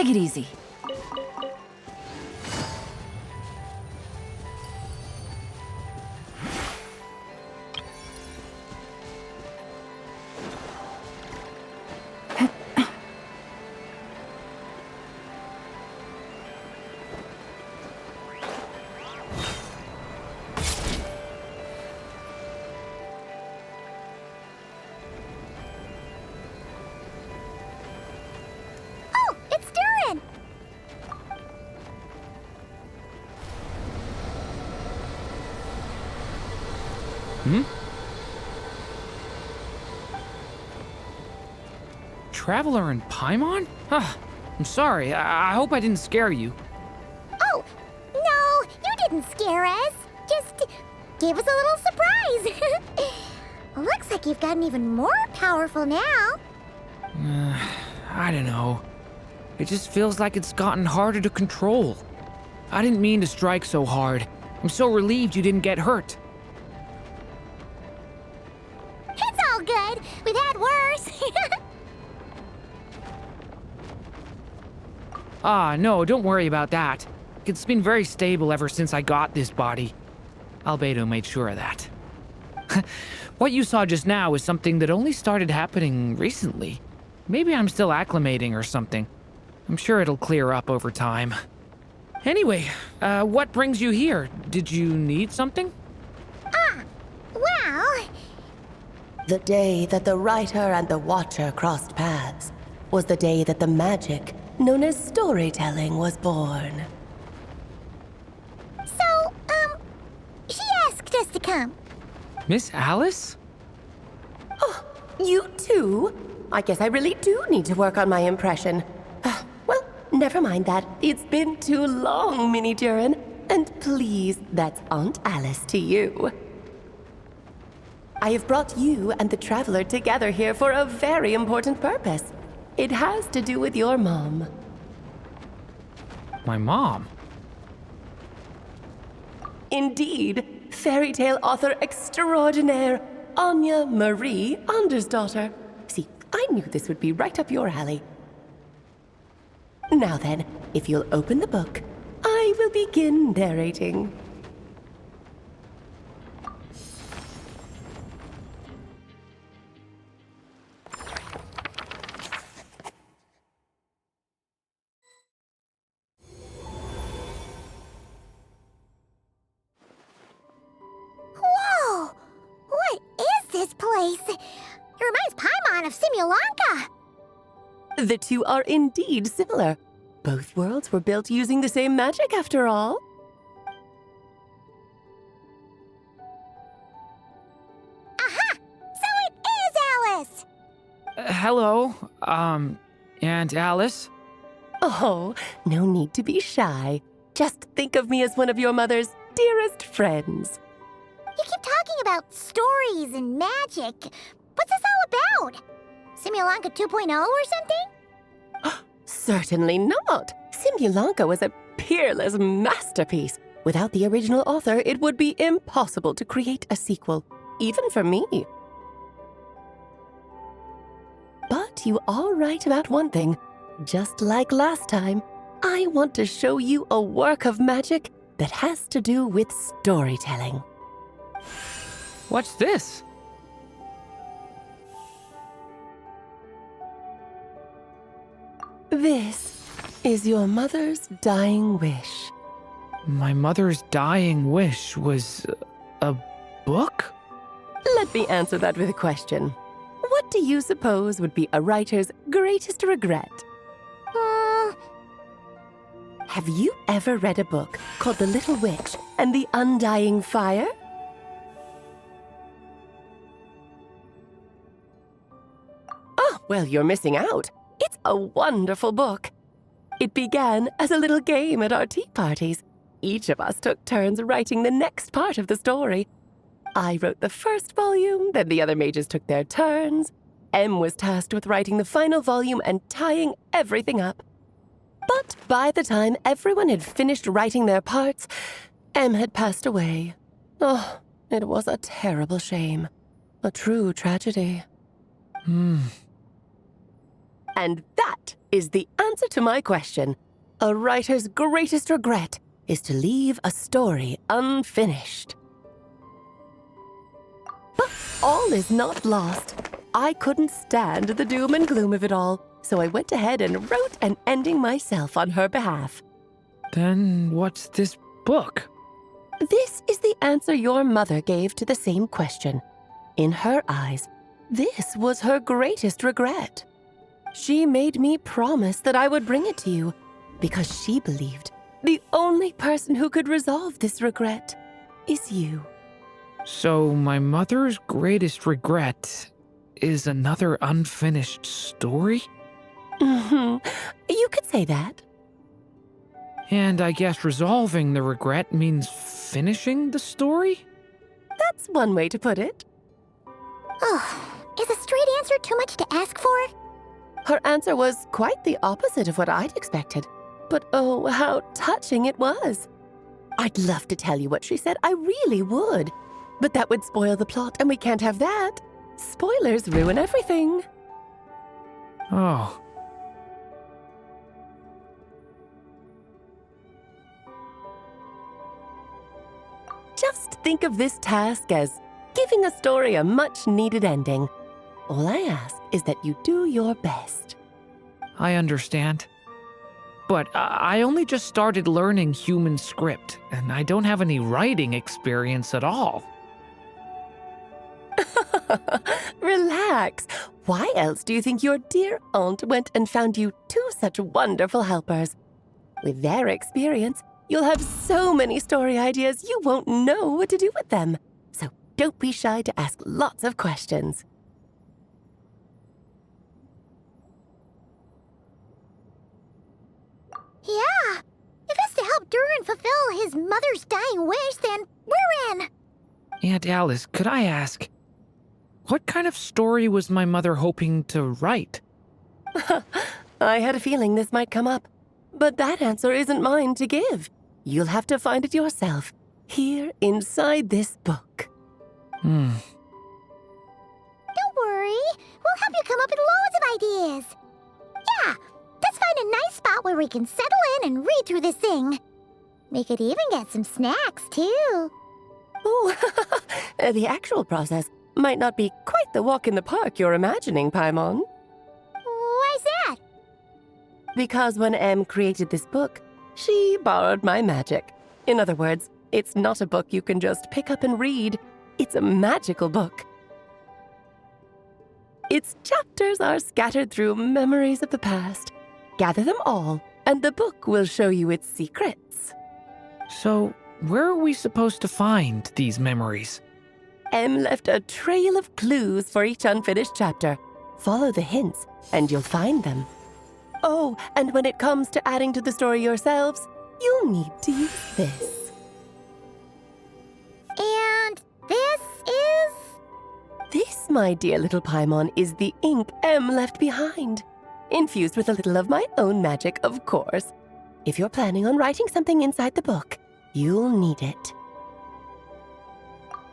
Take it easy. Oh, it's durin! Traveler in Paimon? I'm sorry. I hope I didn't scare you. Oh, no, you didn't scare us. Just gave us a little surprise. Looks like you've gotten even more powerful now. I don't know. It just feels like it's gotten harder to control. I didn't mean to strike so hard. I'm so relieved you didn't get hurt. It's all good. We've had worse. No, don't worry about that. It's been very stable ever since I got this body. Albedo made sure of that. What you saw just now is something that only started happening recently. Maybe I'm still acclimating or something. I'm sure it'll clear up over time. Anyway, what brings you here? Did you need something? Well, The day that the writer and the watcher crossed paths was the day that the magic known as storytelling was born. so, she asked us to come. Miss Alice? Oh, you too? I guess I really do need to work on my impression. Well, never mind that. It's been too long, Mini Durin. And please, that's Aunt Alice to you. I have brought you and the Traveler together here for a very important purpose. It has to do with your mom. My mom? Indeed, fairy tale author extraordinaire, Anya Marie Andersdottir. See, I knew this would be right up your alley. Now then, if you'll open the book, I will begin narrating. Whoa! What is this place? It reminds Paimon of Simulanka. The two are indeed similar. Both worlds were built using the same magic, after all. Aha! So it is Alice! Hello, Aunt Alice? Oh, no need to be shy. Just think of me as one of your mother's dearest friends. You keep talking about stories and magic. What's this all about? Simulanka 2.0 or something? Certainly not. Simulanka was a peerless masterpiece. Without the original author, it would be impossible to create a sequel, even for me. But you are right about one thing. Just like last time, I want to show you a work of magic that has to do with storytelling. What's this? This is your mother's dying wish. My mother's dying wish was a book? Let me answer that with a question. What do you suppose would be a writer's greatest regret? Have you ever read a book called The Little Witch and the Undying Fire? Oh, well, you're missing out. It's a wonderful book. It began as a little game at our tea parties. Each of us took turns writing the next part of the story. I wrote the first volume, then the other mages took their turns. Em was tasked with writing the final volume and tying everything up. But by the time everyone had finished writing their parts, Em had passed away. Oh, it was a terrible shame. A true tragedy. And that is the answer to my question. A writer's greatest regret is to leave a story unfinished. But all is not lost. I couldn't stand the doom and gloom of it all, so I went ahead and wrote an ending myself on her behalf. Then what's this book? This is the answer your mother gave to the same question. In her eyes, this was her greatest regret. She made me promise that I would bring it to you because she believed the only person who could resolve this regret is you. So my mother's greatest regret is another unfinished story? You could say that. And I guess resolving the regret means finishing the story? That's one way to put it. Oh, is a straight answer too much to ask for? Her answer was quite the opposite of what I'd expected. But oh, how touching it was. I'd love to tell you what she said, I really would. But that would spoil the plot, and we can't have that. Spoilers ruin everything. Oh. Just think of this task as giving a story a much-needed ending. All I ask is that you do your best. I understand. But I only just started learning human script, and I don't have any writing experience at all. Relax. Why else do you think your dear aunt went and found you two such wonderful helpers? With their experience, you'll have so many story ideas you won't know what to do with them. So don't be shy to ask lots of questions. Yeah. If it's to help Durin fulfill his mother's dying wish, then we're in. Aunt Alice, could I ask, what kind of story was my mother hoping to write? I had a feeling this might come up, but that answer isn't mine to give. You'll have to find it yourself, here inside this book. Don't worry. We'll help you come up with loads of ideas. Yeah, let's find a nice spot where we can settle in and read through this thing. We could even get some snacks, too. Oh, the actual process might not be quite the walk in the park you're imagining, Paimon. Why's that? Because when Em created this book, she borrowed my magic. In other words, it's not a book you can just pick up and read. It's a magical book. Its chapters are scattered through memories of the past. Gather them all, and the book will show you its secrets. So, where are we supposed to find these memories? Em left a trail of clues for each unfinished chapter. Follow the hints, and you'll find them. Oh, and when it comes to adding to the story yourselves, you'll need to use this. And this is... This, my dear little Paimon, is the ink Em left behind. Infused with a little of my own magic, of course. If you're planning on writing something inside the book, you'll need it.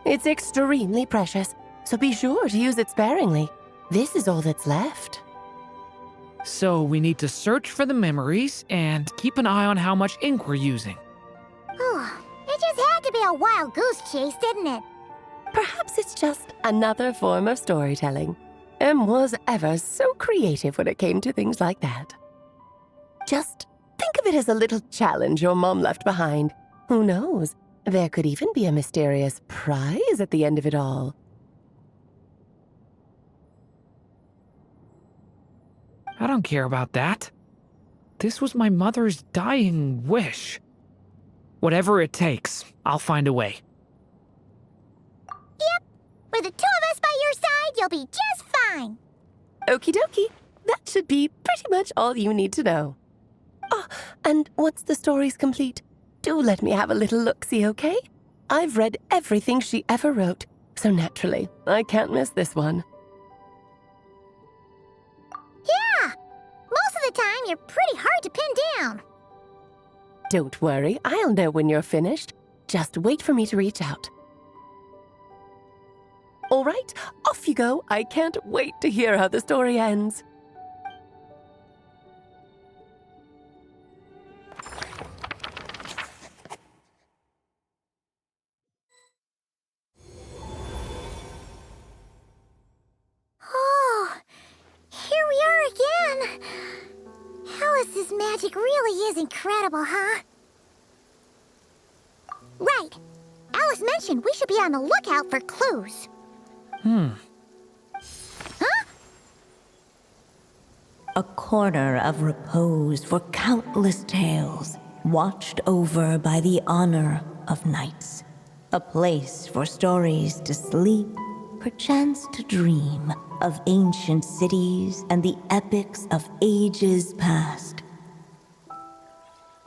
It's extremely precious, so be sure to use it sparingly. This is all that's left. So we need to search for the memories and keep an eye on how much ink we're using. Oh, it just had to be a wild goose chase, didn't it? Perhaps it's just another form of storytelling. Em was ever so creative when it came to things like that. Just think of it as a little challenge your mom left behind. Who knows? There could even be a mysterious prize at the end of it all. I don't care about that. This was my mother's dying wish. Whatever it takes, I'll find a way. Yep. With the two of us by your side, you'll be just fine. Okie dokie. That should be pretty much all you need to know. Oh, and once the story's complete, do let me have a little look-see, okay? I've read everything she ever wrote, so naturally, I can't miss this one. Yeah. Most of the time, you're pretty hard to pin down. Don't worry, I'll know when you're finished. Just wait for me to reach out. All right, off you go. I can't wait to hear how the story ends. magic really is incredible, huh? Right. Alice mentioned we should be on the lookout for clues. Huh? A corner of repose for countless tales, watched over by the honor of knights. A place for stories to sleep, perchance to dream of ancient cities and the epics of ages past.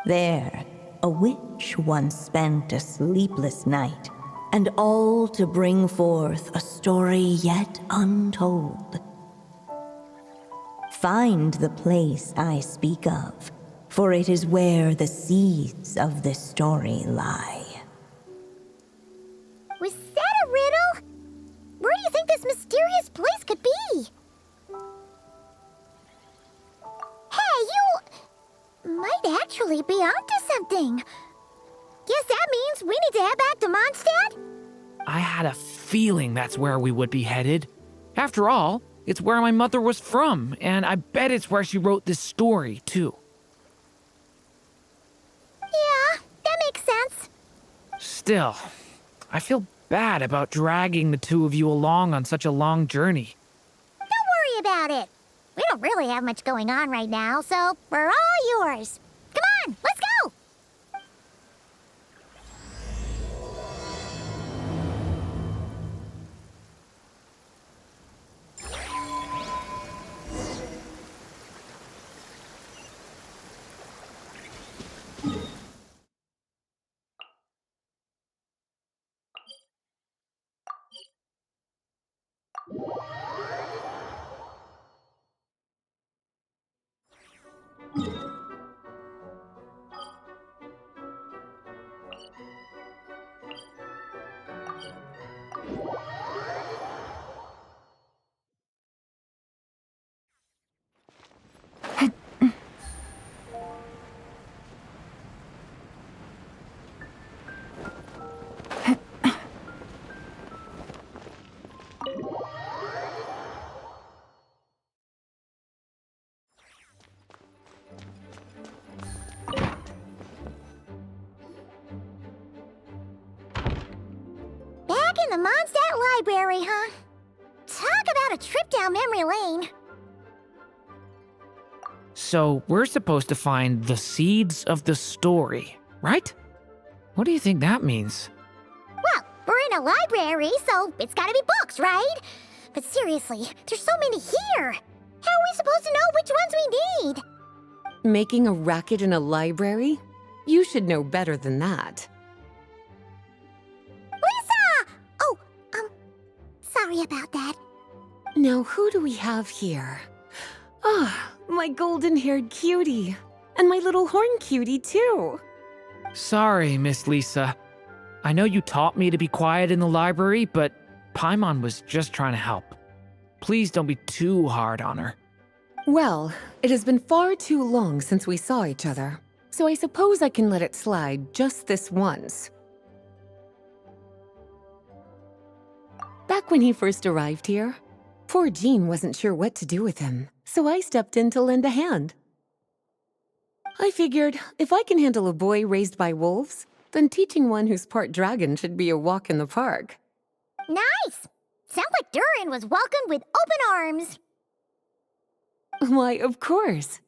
There, a witch once spent a sleepless night, and all to bring forth a story yet untold. Find the place I speak of, for it is where the seeds of this story lie. Was that a riddle? Where do you think this mysterious place could be? Hey, you might actually be onto something. Guess that means we need to head back to Mondstadt? I had a feeling that's where we would be headed. After all, it's where my mother was from, and I bet it's where she wrote this story, too. Yeah, that makes sense. Still, I feel bad about dragging the two of you along on such a long journey. Don't worry about it. We don't really have much going on right now, so we're all yours. Come on, let's go! Back in the Mondstadt Library, huh? Talk about a trip down memory lane. So, we're supposed to find the seeds of the story, right? What do you think that means? Well, we're in a library, so it's gotta be books, right? But seriously, there's so many here. How are we supposed to know which ones we need? Making a racket in a library? You should know better than that. Lisa! Oh, sorry about that. Now, who do we have here? Ah, my golden-haired cutie. And my little horn cutie, too. Sorry, Miss Lisa. I know you taught me to be quiet in the library, but Paimon was just trying to help. Please don't be too hard on her. Well, it has been far too long since we saw each other, so I suppose I can let it slide just this once. Back when he first arrived here, poor Jean wasn't sure what to do with him, so I stepped in to lend a hand. I figured if I can handle a boy raised by wolves, then teaching one who's part dragon should be a walk in the park. Nice! Sounds like Durin was welcomed with open arms. Why, of course.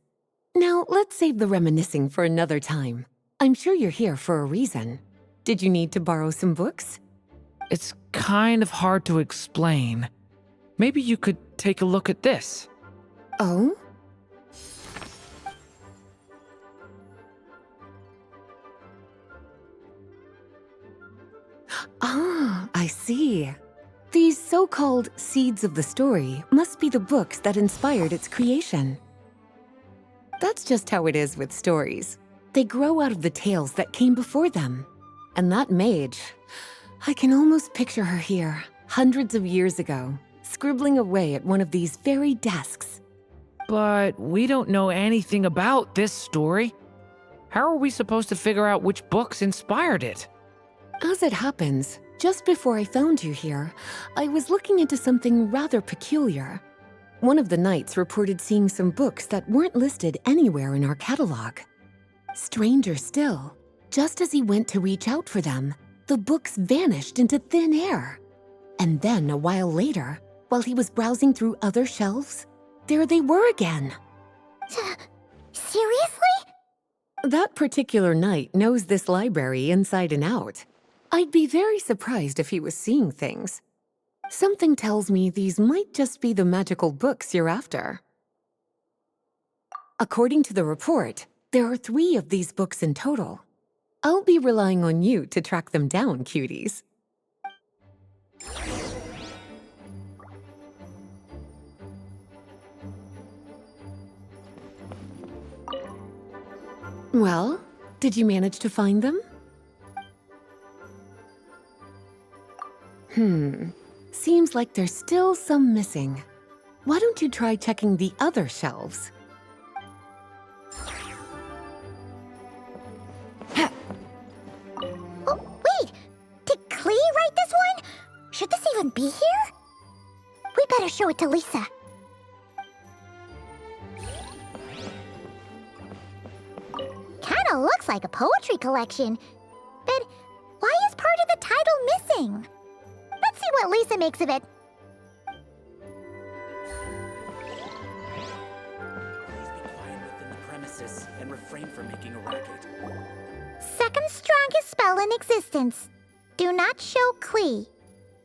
Now, let's save the reminiscing for another time. I'm sure you're here for a reason. Did you need to borrow some books? It's kind of hard to explain. Maybe you could take a look at this. Oh? Ah, I see. These so-called seeds of the story must be the books that inspired its creation. That's just how it is with stories. They grow out of the tales that came before them. And that mage, I can almost picture her here, hundreds of years ago, scribbling away at one of these very desks. But we don't know anything about this story. How are we supposed to figure out which books inspired it? As it happens, just before I found you here, I was looking into something rather peculiar. one of the knights reported seeing some books that weren't listed anywhere in our catalog. Stranger still, just as he went to reach out for them, the books vanished into thin air. And then, a while later, while he was browsing through other shelves, there they were again. Seriously? That particular knight knows this library inside and out. I'd be very surprised if he was seeing things. Something tells me these might just be the magical books you're after. According to the report, there are 3 of these books in total. I'll be relying on you to track them down, cuties. Well, did you manage to find them? Seems like there's still some missing. Why don't you try checking the other shelves? Oh, wait! Did Klee write this one? Should this even be here? We better show it to Lisa. Kinda looks like a poetry collection. But why is part of the title missing? Let's see what Lisa makes of it. Please be quiet within the premises and refrain from making a racket. Second strongest spell in existence. Do not show Klee.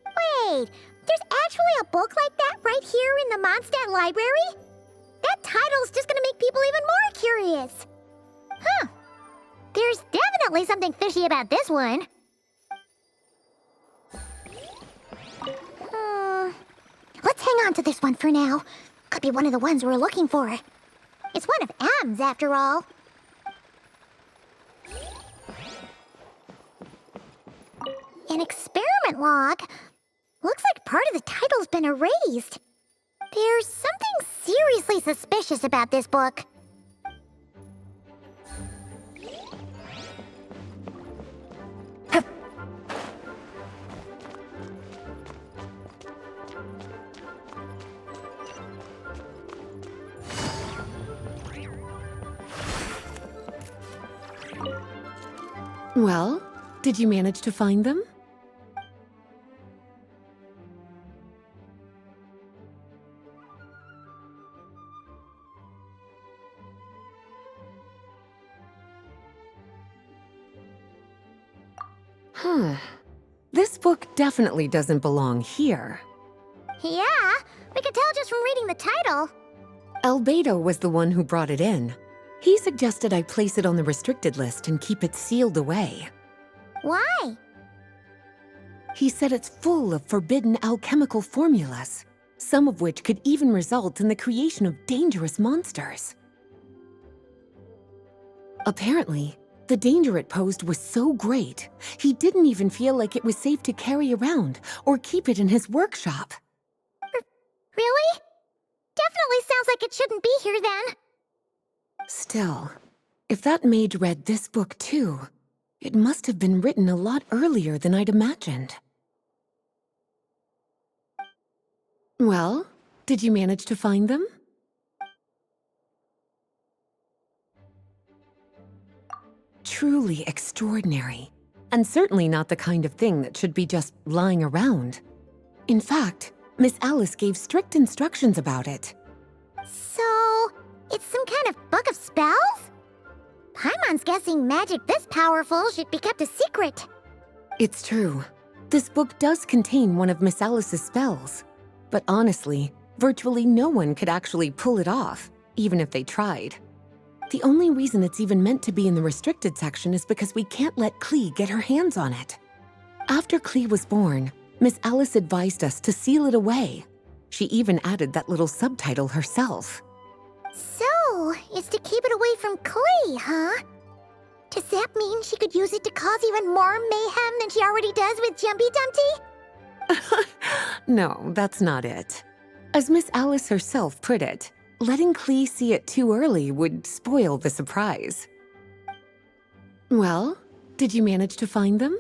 Wait, there's actually a book like that right here in the Mondstadt library? That title's just gonna make people even more curious. Huh. There's definitely something fishy about this one. Let's hang on to this one for now. Could be one of the ones we're looking for. It's one of M's, after all. An experiment log. Looks like part of the title's been erased. There's something seriously suspicious about this book. Well, did you manage to find them? This book definitely doesn't belong here. Yeah, we could tell just from reading the title. Albedo was the one who brought it in. He suggested I place it on the restricted list and keep it sealed away. Why? He said it's full of forbidden alchemical formulas, some of which could even result in the creation of dangerous monsters. Apparently, the danger it posed was so great, he didn't even feel like it was safe to carry around or keep it in his workshop. Really? Definitely sounds like it shouldn't be here then. Still, if that mage read this book too, it must have been written a lot earlier than I'd imagined. Well, did you manage to find them? Truly extraordinary, and certainly not the kind of thing that should be just lying around. In fact, Miss Alice gave strict instructions about it. So, it's some kind of book of spells? Paimon's guessing magic this powerful should be kept a secret. It's true. This book does contain one of Miss Alice's spells. But honestly, virtually no one could actually pull it off, even if they tried. The only reason it's even meant to be in the restricted section is because we can't let Klee get her hands on it. After Klee was born, Miss Alice advised us to seal it away. She even added that little subtitle herself. So, it's to keep it away from Klee, huh? Does that mean she could use it to cause even more mayhem than she already does with Jumpy Dumpty? No, that's not it. As Miss Alice herself put it, letting Klee see it too early would spoil the surprise. Well, did you manage to find them?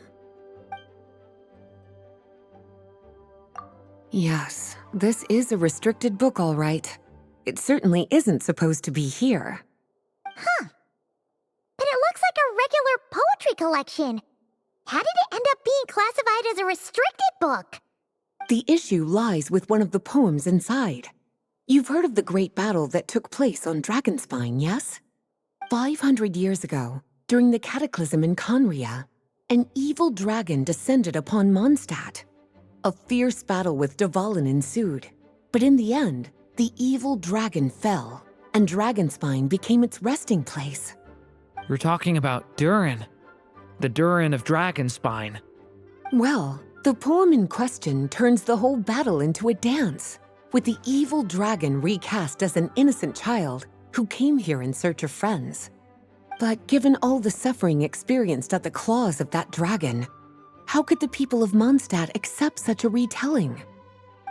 Yes, this is a restricted book, all right. It certainly isn't supposed to be here. But it looks like a regular poetry collection. How did it end up being classified as a restricted book? The issue lies with one of the poems inside. You've heard of the great battle that took place on Dragonspine, yes? 500 years ago, during the cataclysm in Conria, an evil dragon descended upon Mondstadt. A fierce battle with Dvalin ensued, but in the end, the evil dragon fell, and Dragonspine became its resting place. You're talking about Durin, the Durin of Dragonspine. Well, the poem in question turns the whole battle into a dance, with the evil dragon recast as an innocent child who came here in search of friends. But given all the suffering experienced at the claws of that dragon, how could the people of Mondstadt accept such a retelling?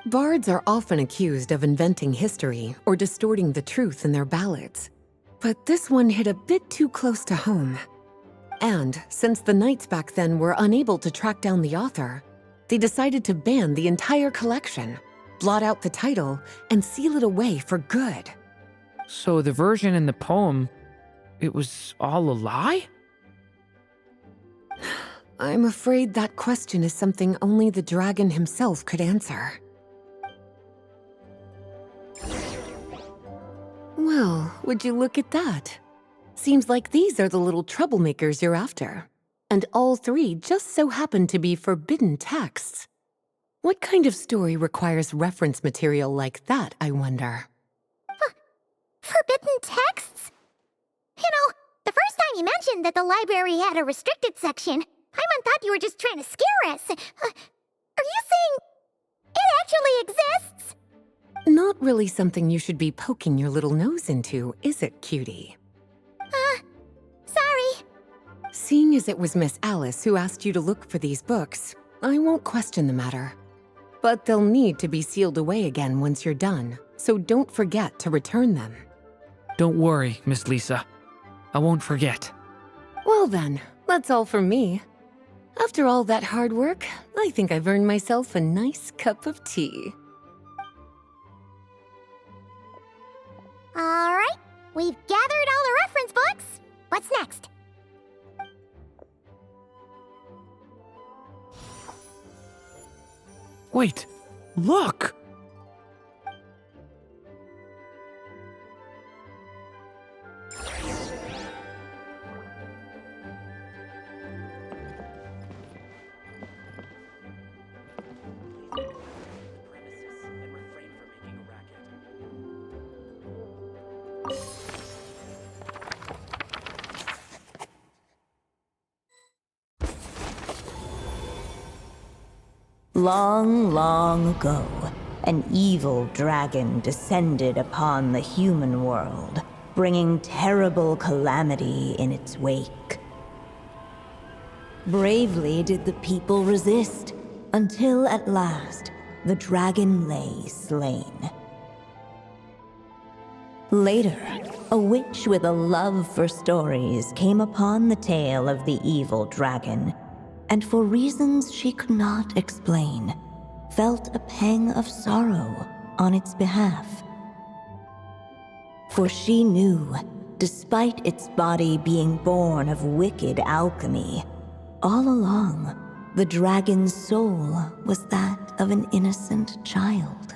Bards are often accused of inventing history or distorting the truth in their ballads. But this one hit a bit too close to home. And since the knights back then were unable to track down the author, they decided to ban the entire collection, blot out the title, and seal it away for good. So the version in the poem, it was all a lie? I'm afraid that question is something only the dragon himself could answer. Well, would you look at that? Seems like these are the little troublemakers you're after. And all three just so happen to be forbidden texts. What kind of story requires reference material like that, I wonder? Forbidden texts? You know, the first time you mentioned that the library had a restricted section, I thought you were just trying to scare us. Are you saying it actually exists? Not really something you should be poking your little nose into, is it, cutie? Sorry. Seeing as it was Miss Alice who asked you to look for these books, I won't question the matter. But they'll need to be sealed away again once you're done, so don't forget to return them. Don't worry, Miss Lisa. I won't forget. Well then, that's all from me. After all that hard work, I think I've earned myself a nice cup of tea. All right, we've gathered all the reference books. What's next? Wait, look! Premises and refrain from making a racket. Long, long ago, an evil dragon descended upon the human world, bringing terrible calamity in its wake. Bravely did the people resist, until at last, the dragon lay slain. Later, a witch with a love for stories came upon the tale of the evil dragon, and for reasons she could not explain, felt a pang of sorrow on its behalf. For she knew, despite its body being born of wicked alchemy, all along, the dragon's soul was that of an innocent child.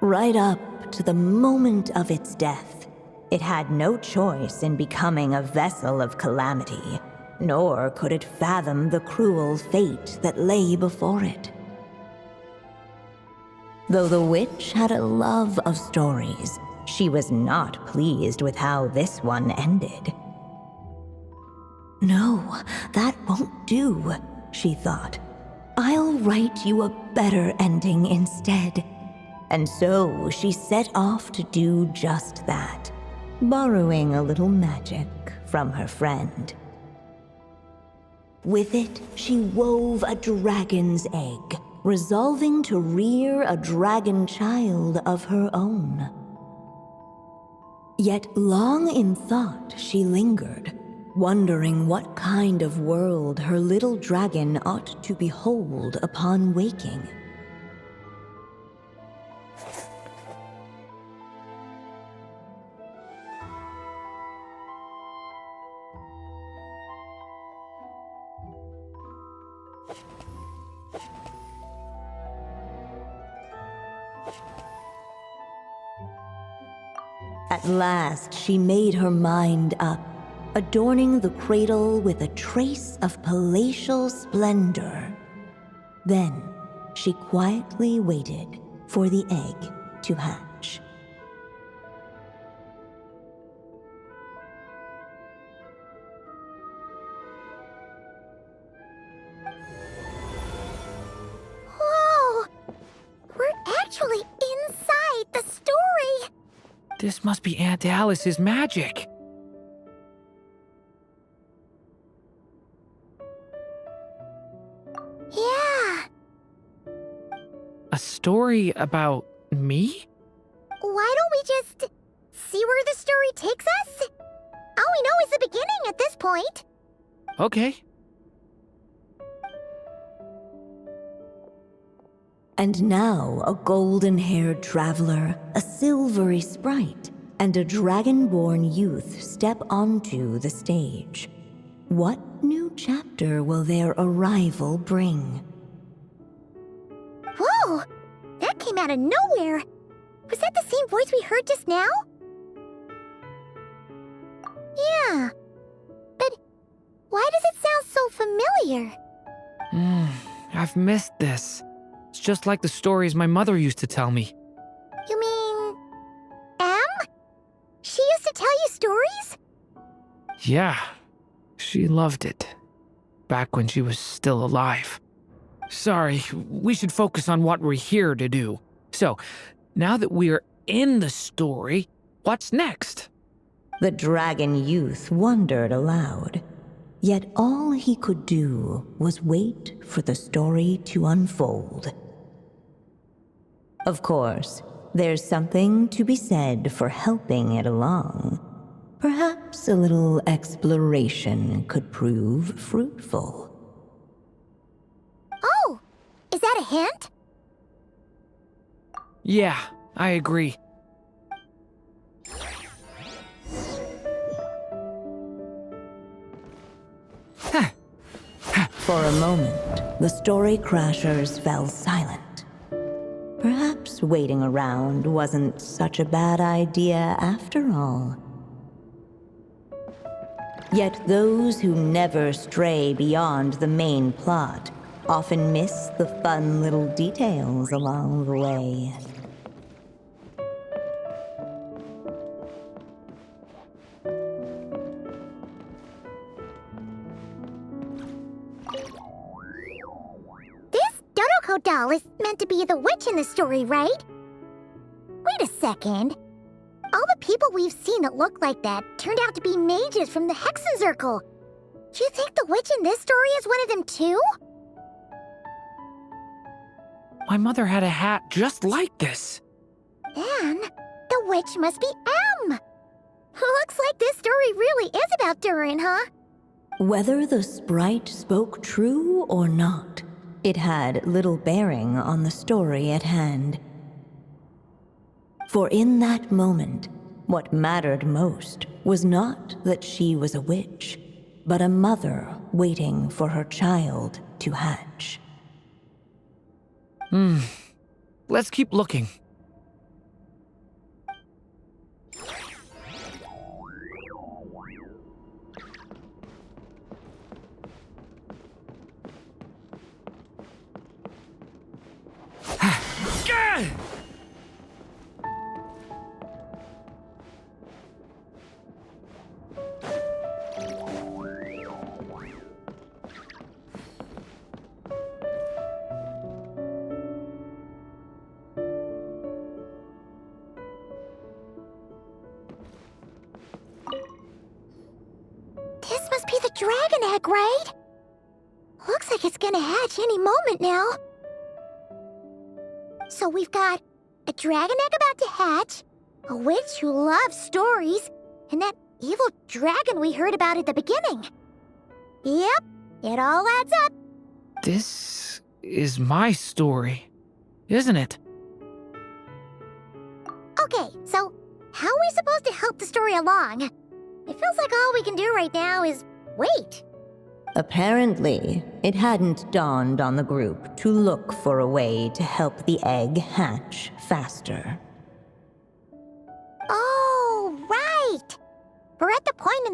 Right up to the moment of its death, it had no choice in becoming a vessel of calamity, nor could it fathom the cruel fate that lay before it. Though the witch had a love of stories, she was not pleased with how this one ended. No, that won't do, she thought. I'll write you a better ending instead. And so she set off to do just that, borrowing a little magic from her friend. With it, she wove a dragon's egg, resolving to rear a dragon child of her own. Yet long in thought she lingered, wondering what kind of world her little dragon ought to behold upon waking. At last, she made her mind up, adorning the cradle with a trace of palatial splendor. Then, she quietly waited for the egg to hatch. Whoa! We're actually inside the story! This must be Aunt Alice's magic. Yeah. A story about me? Why don't we just see where the story takes us? All we know is the beginning at this point. Okay. And now a golden-haired traveler, a silvery sprite, and a dragon-born youth step onto the stage. What new chapter will their arrival bring? Whoa! That came out of nowhere! Was that the same voice we heard just now? Yeah. But why does it sound so familiar? I've missed this. It's just like the stories my mother used to tell me. You mean... Em? She used to tell you stories? Yeah, she loved it. Back when she was still alive. Sorry, we should focus on what we're here to do. So, now that we're in the story, what's next? The dragon youth wondered aloud. Yet all he could do was wait for the story to unfold. Of course, there's something to be said for helping it along. Perhaps a little exploration could prove fruitful. Oh! Is that a hint? Yeah, I agree. For a moment, the story crashers fell silent. Perhaps waiting around wasn't such a bad idea after all. Yet those who never stray beyond the main plot often miss the fun little details along the way. This Dodoko doll is meant to be the witch in the story, right? Wait a second. All the people we've seen that look like that turned out to be mages from the Hexenzirkel. Do you think the witch in this story is one of them too? My mother had a hat just like this. Then, the witch must be M. Looks like this story really is about durin, huh? Whether the sprite spoke true or not, it had little bearing on the story at hand. For in that moment, what mattered most was not that she was a witch, but a mother waiting for her child to hatch. Let's keep looking. This must be the dragon egg, right? Looks like it's gonna hatch any moment now. So we've got a dragon egg about to hatch, a witch who loves stories, and that evil dragon we heard about at the beginning. Yep, it all adds up. This is my story, isn't it? Okay, so how are we supposed to help the story along? It feels like all we can do right now is wait. Apparently, it hadn't dawned on the group to look for a way to help the egg hatch faster. Oh,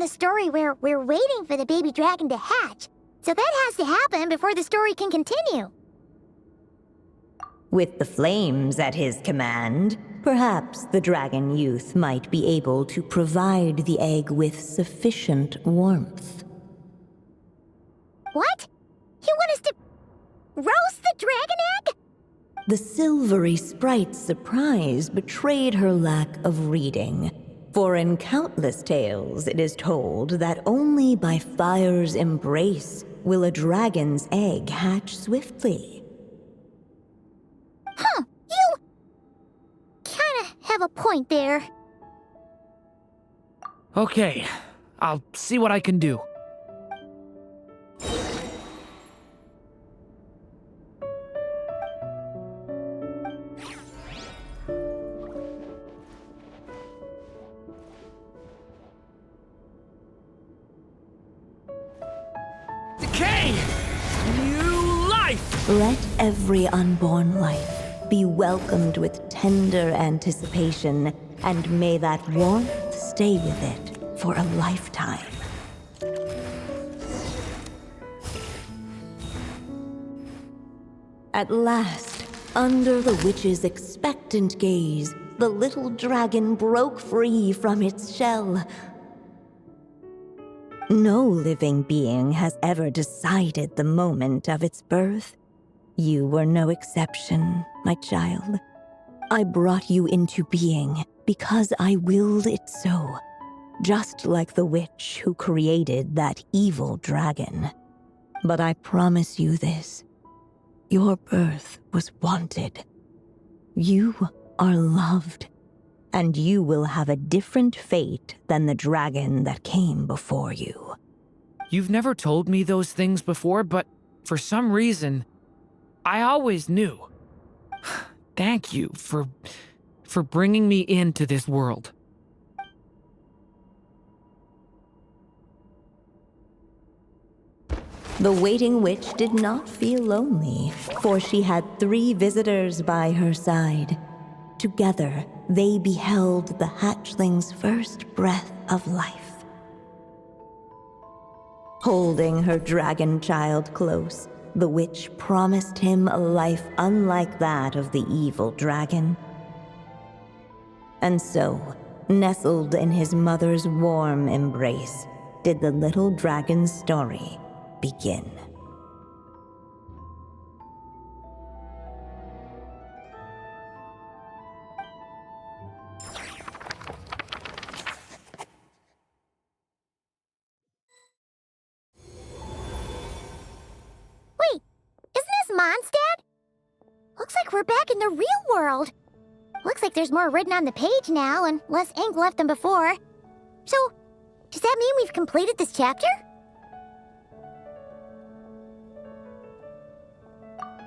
the story where we're waiting for the baby dragon to hatch. So that has to happen before the story can continue. With the flames at his command, perhaps the dragon youth might be able to provide the egg with sufficient warmth. What? You want us to roast the dragon egg? The silvery sprite's surprise betrayed her lack of reading, for in countless tales it is told that only by fire's embrace will a dragon's egg hatch swiftly. Huh, you kinda have a point there. Okay, I'll see what I can do. Decay! New life! Let every unborn life be welcomed with tender anticipation, and may that warmth stay with it for a lifetime. At last, under the witch's expectant gaze, the little dragon broke free from its shell. No living being has ever decided the moment of its birth. You were no exception, my child. I brought you into being because I willed it so, just like the witch who created that evil dragon. But I promise you this. Your birth was wanted. You are loved, and you will have a different fate than the dragon that came before you. You've never told me those things before, but for some reason, I always knew. Thank you for bringing me into this world. The waiting witch did not feel lonely, for she had 3 visitors by her side. Together, they beheld the hatchling's first breath of life. Holding her dragon child close, the witch promised him a life unlike that of the evil dragon. And so, nestled in his mother's warm embrace, did the little dragon's story begin. Wait, isn't this Mondstadt? Looks like we're back in the real world. Looks like there's more written on the page now and less ink left than before. So, does that mean we've completed this chapter?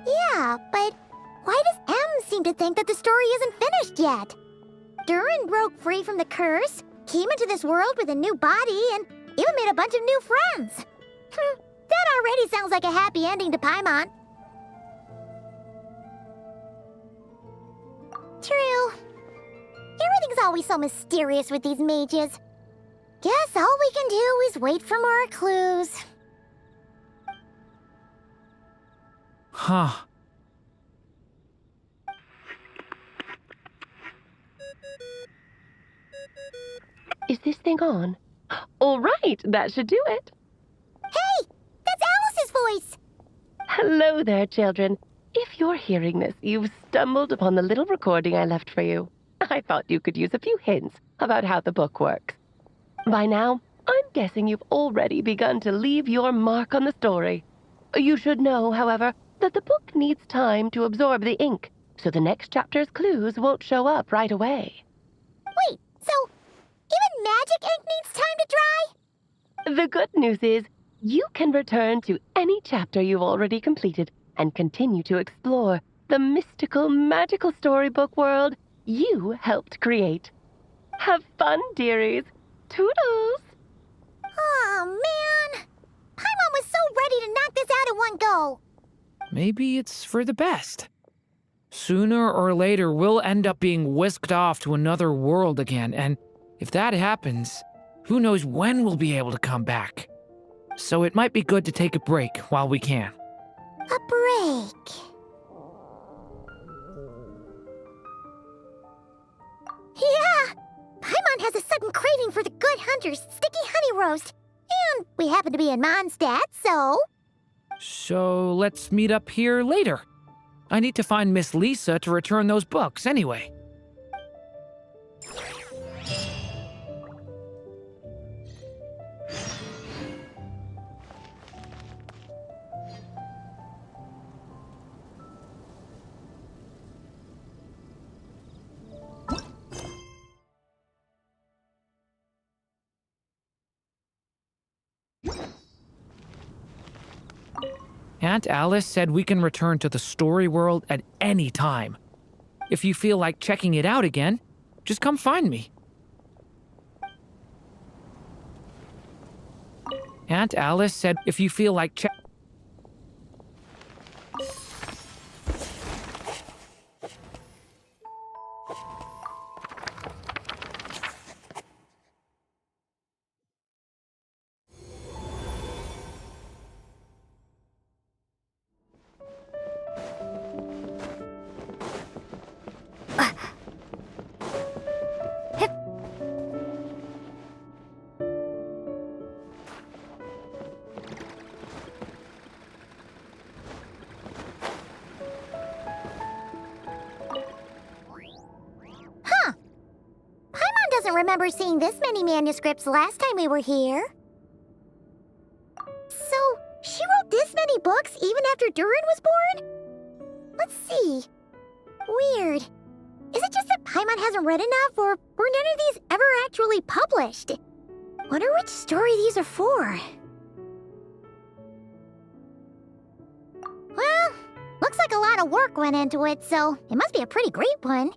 Yeah, but why does M seem to think that the story isn't finished yet? Durin broke free from the curse, came into this world with a new body, and even made a bunch of new friends. That already sounds like a happy ending to Paimon. True. Everything's always so mysterious with these mages. Guess all we can do is wait for more clues. Huh. Is this thing on? All right, that should do it. Hey, that's Alice's voice. Hello there, children. If you're hearing this, you've stumbled upon the little recording I left for you. I thought you could use a few hints about how the book works. By now, I'm guessing you've already begun to leave your mark on the story. You should know, however, that the book needs time to absorb the ink, so the next chapter's clues won't show up right away. Wait, so even magic ink needs time to dry? The good news is, you can return to any chapter you've already completed and continue to explore the mystical, magical storybook world you helped create. Have fun, dearies. Toodles! Oh, man. Paimon was so ready to knock this out in one go. Maybe it's for the best. Sooner or later, we'll end up being whisked off to another world again, and if that happens, Who knows when we'll be able to come back? So it might be good to take a break while we can. A break. Yeah! Paimon has a sudden craving for the Good Hunter's sticky honey roast. And we happen to be in Mondstadt, so... So let's meet up here later. I need to find Miss Lisa to return those books anyway. Aunt Alice said we can return to the story world at any time. If you feel like checking it out again, just come find me. Aunt Alice said if you feel like Doesn't remember seeing this many manuscripts last time we were here. So, she wrote this many books even after Durin was born? Let's see. Weird. Is it just that Paimon hasn't read enough, or were none of these ever actually published? Wonder which story these are for. Well, looks like a lot of work went into it, so it must be a pretty great one.